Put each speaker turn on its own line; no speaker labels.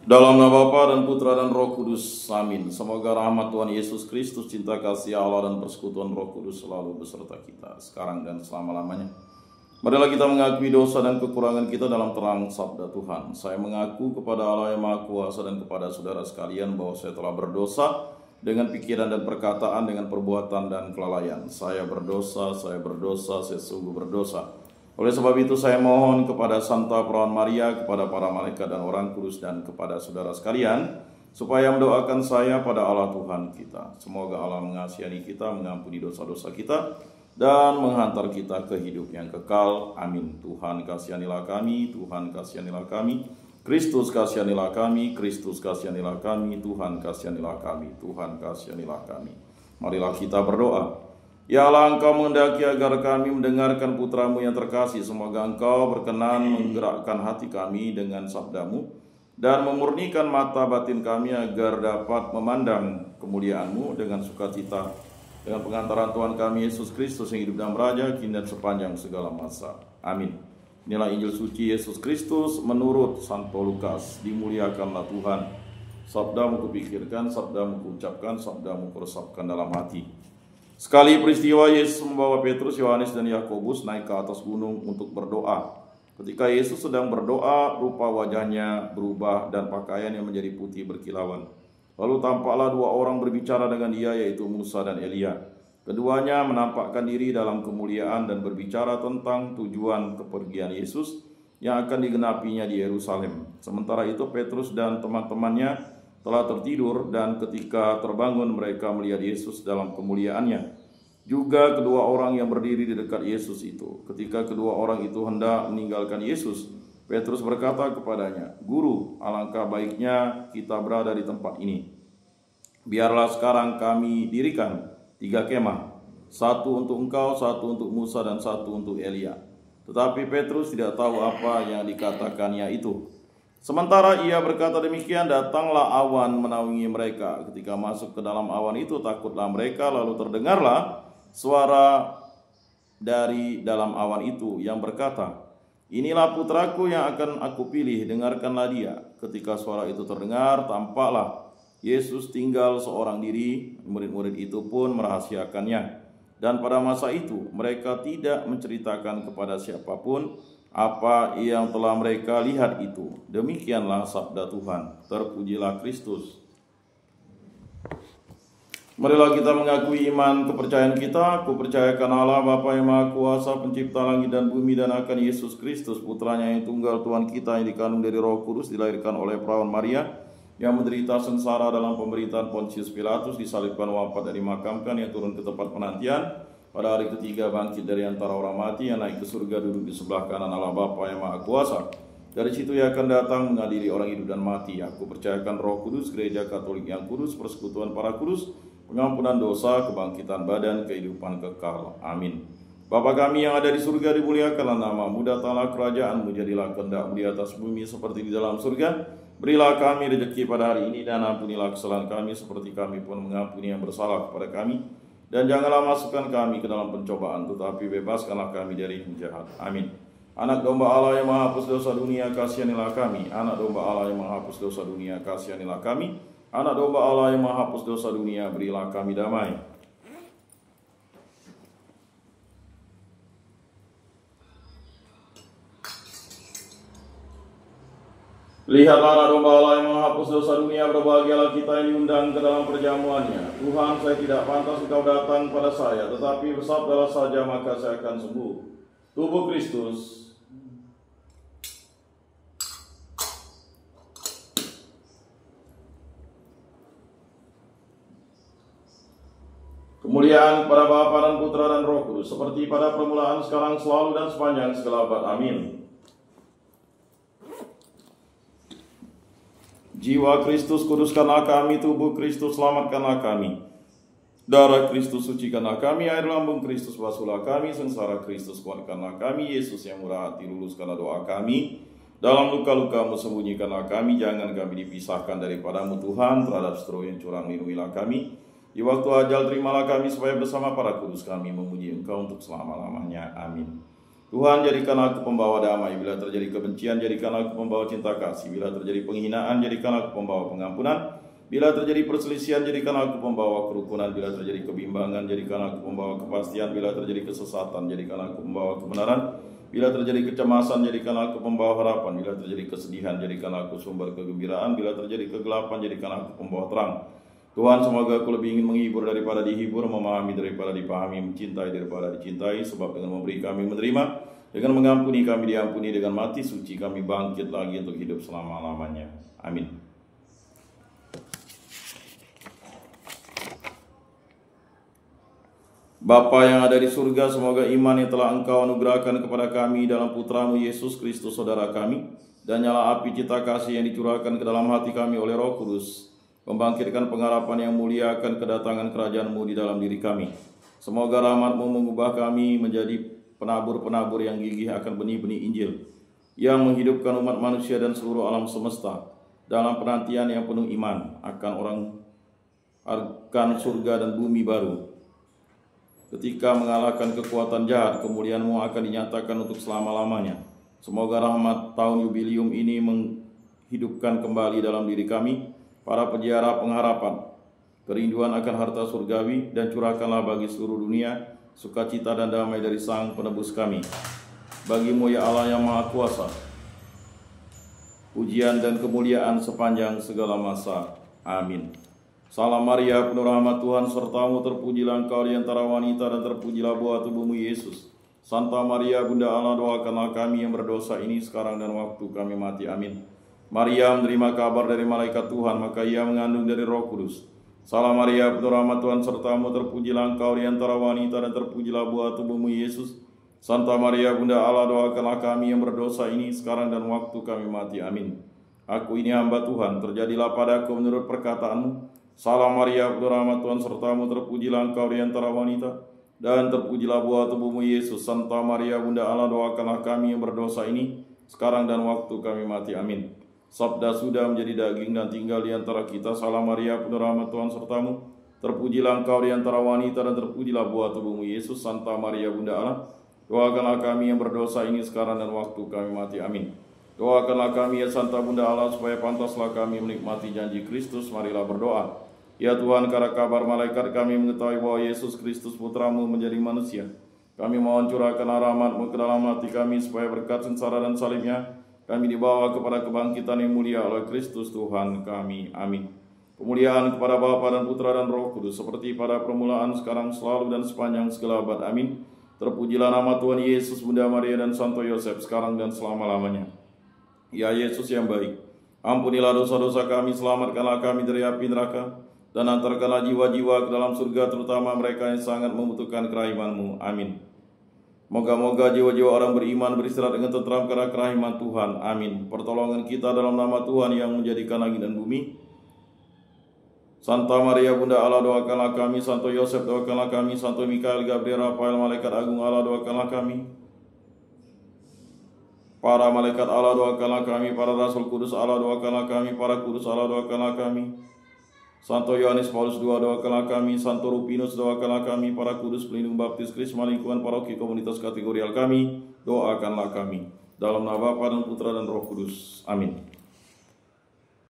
Dalam nama Bapa dan Putra dan Roh Kudus, amin. Semoga rahmat Tuhan Yesus Kristus, cinta kasih Allah dan persekutuan Roh Kudus selalu beserta kita, sekarang dan selama-lamanya. Marilah kita mengakui dosa dan kekurangan kita dalam terang sabda Tuhan. Saya mengaku kepada Allah yang Maha Kuasa dan kepada saudara sekalian bahwa saya telah berdosa dengan pikiran dan perkataan, dengan perbuatan dan kelalaian. Saya berdosa, saya sungguh berdosa. Oleh sebab itu saya mohon kepada Santa Perawan Maria, kepada para malaikat dan orang kudus, dan kepada saudara sekalian, supaya mendoakan saya pada Allah Tuhan kita. Semoga Allah mengasihani kita, mengampuni dosa-dosa kita, dan menghantar kita ke hidup yang kekal. Amin. Tuhan kasihanilah kami, Tuhan kasihanilah kami, Kristus kasihanilah kami, Kristus kasihanilah kami, Tuhan kasihanilah kami, Tuhan kasihanilah kami. Marilah kita berdoa. Ya Allah, Engkau menghendaki agar kami mendengarkan putra-Mu yang terkasih. Semoga Engkau berkenan menggerakkan hati kami dengan sabda-Mu dan memurnikan mata batin kami agar dapat memandang kemuliaan-Mu dengan sukacita, dengan pengantaran Tuhan kami Yesus Kristus yang hidup dan beraja kini dan sepanjang segala masa. Amin. Inilah Injil suci Yesus Kristus menurut Santo Lukas. Dimuliakanlah Tuhan. Sabda-Mu kupikirkan, sabda-Mu kuucapkan, sabda-Mu kuresapkan dalam hati. Sekali peristiwa, Yesus membawa Petrus, Yohanes, dan Yakobus naik ke atas gunung untuk berdoa. Ketika Yesus sedang berdoa, rupa wajahnya berubah dan pakaiannya menjadi putih berkilauan. Lalu tampaklah dua orang berbicara dengan dia, yaitu Musa dan Elia. Keduanya menampakkan diri dalam kemuliaan dan berbicara tentang tujuan kepergian Yesus yang akan digenapinya di Yerusalem. Sementara itu Petrus dan teman-temannya telah tertidur, dan ketika terbangun mereka melihat Yesus dalam kemuliaannya. Juga kedua orang yang berdiri di dekat Yesus itu. Ketika kedua orang itu hendak meninggalkan Yesus, Petrus berkata kepadanya, "Guru, alangkah baiknya kita berada di tempat ini. Biarlah sekarang kami dirikan 3 kemah, satu untuk engkau, satu untuk Musa, dan satu untuk Elia." Tetapi Petrus tidak tahu apa yang dikatakannya itu. Sementara ia berkata demikian, datanglah awan menaungi mereka. Ketika masuk ke dalam awan itu, takutlah mereka, lalu terdengarlah suara dari dalam awan itu yang berkata, "Inilah putraku yang akan aku pilih, dengarkanlah dia." Ketika suara itu terdengar, tampaklah Yesus tinggal seorang diri. Murid-murid itu pun merahasiakannya. Dan pada masa itu mereka tidak menceritakan kepada siapapun apa yang telah mereka lihat itu. Demikianlah sabda Tuhan. Terpujilah Kristus. Marilah kita mengakui iman kepercayaan kita. Aku percayakan Allah Bapa yang Maha Kuasa, pencipta langit dan bumi, dan akan Yesus Kristus, putranya yang tunggal, Tuhan kita, yang dikandung dari Roh Kudus, dilahirkan oleh Perawan Maria, yang menderita sengsara dalam pemerintahan Pontius Pilatus, disalibkan, wafat, dan dimakamkan, yang turun ke tempat penantian, pada hari ketiga bangkit dari antara orang mati, yang naik ke surga, duduk di sebelah kanan Allah Bapa yang Maha Kuasa. Dari situ ia akan datang mengadili orang hidup dan mati. Aku percayakan Roh Kudus, gereja Katolik yang kudus, persekutuan para kudus, pengampunan dosa, kebangkitan badan, kehidupan kekal. Amin. Bapa kami yang ada di surga, dimuliakanlah nama-Mu, datanglah kerajaan-Mu, jadilah kehendak-Mu di atas bumi seperti di dalam surga. Berilah kami rezeki pada hari ini, dan ampunilah kesalahan kami seperti kami pun mengampuni yang bersalah kepada kami. Dan janganlah masukkan kami ke dalam pencobaan, tetapi bebaskanlah kami dari yang jahat. Amin. Anak domba Allah yang menghapus dosa dunia, kasihanilah kami. Anak domba Allah yang menghapus dosa dunia, kasihanilah kami. Anak domba Allah yang menghapus dosa dunia, berilah kami damai. Lihatlah anak domba Allah yang menghapus dosa dunia, berbahagialah kita yang diundang ke dalam perjamuannya. Tuhan, saya tidak pantas Engkau datang pada saya, tetapi bersabdalah saja maka saya akan sembuh. Tubuh Kristus. Kemuliaan pada Bapa dan Putra dan Roh Kudus, seperti pada permulaan, sekarang, selalu, dan sepanjang segala abad. Amin. Jiwa Kristus, kuduskanlah kami. Tubuh Kristus, selamatkanlah kami. Darah Kristus, sucikanlah kami. Air lambung Kristus, basuhlah kami. Sengsara Kristus, kuatkanlah kami. Yesus yang murah hati, luluskanlah doa kami. Dalam luka-luka-Mu sembunyikanlah kami. Jangan kami dipisahkan daripada-Mu Tuhan. Terhadap seteru yang curang, lindungilah kami. Di waktu ajal terimalah kami, supaya bersama para kudus kami memuji Engkau untuk selama-lamanya. Amin. Tuhan, jadikanlah aku pembawa damai. Bila terjadi kebencian, jadikanlah aku pembawa cinta kasih. Bila terjadi penghinaan, jadikanlah aku pembawa pengampunan. Bila terjadi perselisihan, jadikanlah aku pembawa kerukunan. Bila terjadi kebimbangan, jadikanlah aku pembawa kepastian. Bila terjadi kesesatan, jadikanlah aku pembawa kebenaran. Bila terjadi kecemasan, jadikanlah aku pembawa harapan. Bila terjadi kesedihan, jadikanlah aku sumber kegembiraan. Bila terjadi kegelapan, jadikanlah aku pembawa terang. Tuhan, semoga aku lebih ingin menghibur daripada dihibur, memahami daripada dipahami, mencintai daripada dicintai. Sebab dengan memberi kami menerima, dengan mengampuni kami diampuni, dengan mati suci kami bangkit lagi untuk hidup selama-lamanya. Amin. Bapa yang ada di surga, semoga iman yang telah Engkau anugerahkan kepada kami dalam Putramu Yesus Kristus saudara kami, dan nyala api cita kasih yang dicurahkan ke dalam hati kami oleh Roh Kudus, membangkitkan pengharapan yang mulia akan kedatangan kerajaan-Mu di dalam diri kami. Semoga rahmat-Mu mengubah kami menjadi penabur-penabur yang gigih akan benih-benih Injil, yang menghidupkan umat manusia dan seluruh alam semesta dalam penantian yang penuh iman akan surga dan bumi baru. Ketika mengalahkan kekuatan jahat, kemuliaan-Mu akan dinyatakan untuk selama-lamanya. Semoga rahmat tahun jubilium ini menghidupkan kembali dalam diri kami para peziarah pengharapan, kerinduan akan harta surgawi, dan curahkanlah bagi seluruh dunia sukacita dan damai dari Sang Penebus kami. Bagi-Mu ya Allah yang Maha Kuasa, pujian dan kemuliaan sepanjang segala masa. Amin. Salam Maria, penuh rahmat Tuhan sertamu, terpujilah Engkau di antara wanita dan terpujilah buah tubuhmu Yesus. Santa Maria, Bunda Allah, doakanlah kami yang berdosa ini sekarang dan waktu kami mati. Amin. Maria menerima kabar dari malaikat Tuhan, maka ia mengandung dari Roh Kudus. Salam Maria, penuh rahmat Tuhan sertamu, terpujilah Engkau di antara wanita dan terpujilah buah tubuhmu Yesus. Santa Maria, Bunda Allah, doakanlah kami yang berdosa ini sekarang dan waktu kami mati. Amin. Aku ini hamba Tuhan, terjadilah padaku menurut perkataanmu. Salam Maria, penuh rahmat Tuhan sertamu, terpujilah Engkau di antara wanita, dan terpujilah buah tubuhmu Yesus. Santa Maria, Bunda Allah, doakanlah kami yang berdosa ini sekarang dan waktu kami mati. Amin. Sabda sudah menjadi daging dan tinggal di antara kita. Salam Maria, penuh rahmat Tuhan sertamu, terpujilah Engkau di antara wanita, dan terpujilah buah tubuhmu Yesus. Santa Maria, Bunda Allah, doakanlah kami yang berdosa ini sekarang dan waktu kami mati. Amin. Doakanlah kami ya Santa Bunda Allah, supaya pantaslah kami menikmati janji Kristus. Marilah berdoa. Ya Tuhan, karena kabar malaikat kami mengetahui bahwa Yesus Kristus Putramu menjadi manusia. Kami mohon curahkan rahmat-Mu ke dalam hati kami, supaya berkat sengsara dan salibnya kami dibawa kepada kebangkitan yang mulia oleh Kristus Tuhan kami. Amin. Kemuliaan kepada Bapa dan Putra dan Roh Kudus, seperti pada permulaan, sekarang, selalu, dan sepanjang segala abad. Amin. Terpujilah nama Tuhan Yesus, Bunda Maria, dan Santo Yosef, sekarang dan selama-lamanya. Ya Yesus yang baik, ampunilah dosa-dosa kami, selamatkanlah kami dari api neraka, dan antarkanlah jiwa-jiwa ke dalam surga, terutama mereka yang sangat membutuhkan kerahiman-Mu. Amin. Moga-moga jiwa-jiwa orang beriman beristirahat dengan tentram karena kerahiman Tuhan. Amin. Pertolongan kita dalam nama Tuhan yang menjadikan langit dan bumi. Santa Maria, Bunda Allah, doakanlah kami. Santo Yosef, doakanlah kami. Santo Mikael, Gabriel, Rafael, Malaikat Agung Allah, doakanlah kami. Para malaikat Allah, doakanlah kami. Para Rasul Kudus Allah, doakanlah kami. Para Kudus Allah, doakanlah kami. Santo Yohanes Paulus II, doakanlah kami. Santo Rupinus, doakanlah kami. Para kudus pelindung baptis Krisma, lingkungan paroki komunitas kategorial kami, doakanlah kami. Dalam nama Bapa dan Putra dan Roh Kudus. Amin.